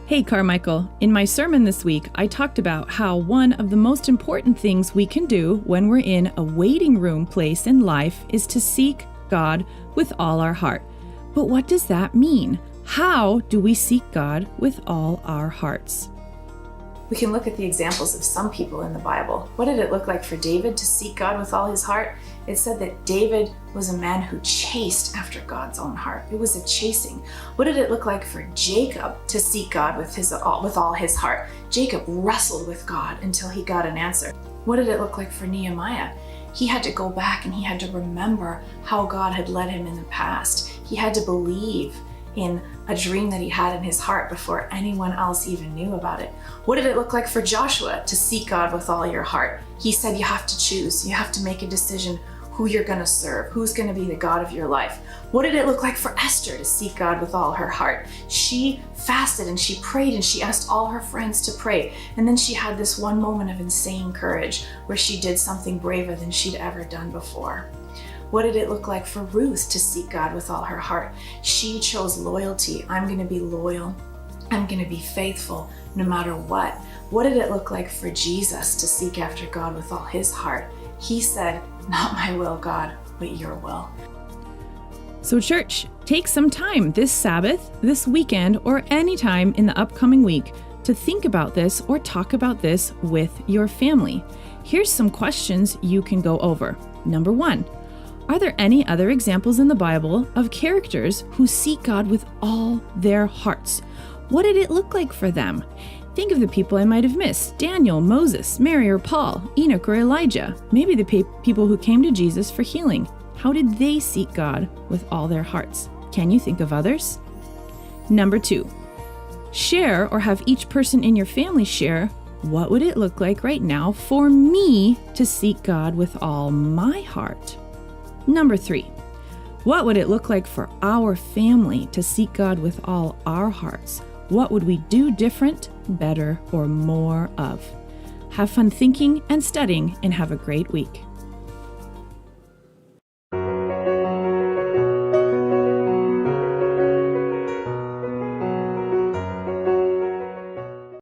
Hey Carmichael, in my sermon this week, I talked about how one of the most important things we can do when we're in a waiting room place in life is to seek God with all our heart. But what does that mean? How do we seek God with all our hearts? We can look at the examples of some people in the Bible. What did it look like for David to seek God with all his heart? It said that David was a man who chased after God's own heart. It was a chasing. What did it look like for Jacob to seek God with all his heart? Jacob wrestled with God until he got an answer. What did it look like for Nehemiah? He had to go back and he had to remember how God had led him in the past. He had to believe in a dream that he had in his heart before anyone else even knew about it. What did it look like for Joshua to seek God with all your heart? He said you have to choose, you have to make a decision who you're going to serve, who's going to be the God of your life. What did it look like for Esther to seek God with all her heart? She fasted and she prayed and she asked all her friends to pray. And then she had this one moment of insane courage where she did something braver than she'd ever done before. What did it look like for Ruth to seek God with all her heart? She chose loyalty. I'm going to be loyal. I'm going to be faithful no matter what. What did it look like for Jesus to seek after God with all his heart? He said, "Not my will, God, but your will." So church, take some time this Sabbath, this weekend, or any time in the upcoming week to think about this or talk about this with your family. Here's some questions you can go over. Number 1, are there any other examples in the Bible of characters who seek God with all their hearts? What did it look like for them? Think of the people I might have missed: Daniel, Moses, Mary or Paul, Enoch or Elijah. Maybe the people who came to Jesus for healing. How did they seek God with all their hearts? Can you think of others? Number 2, share or have each person in your family share, what would it look like right now for me to seek God with all my heart? Number 3, what would it look like for our family to seek God with all our hearts? What would we do different, better, or more of? Have fun thinking and studying, and have a great week.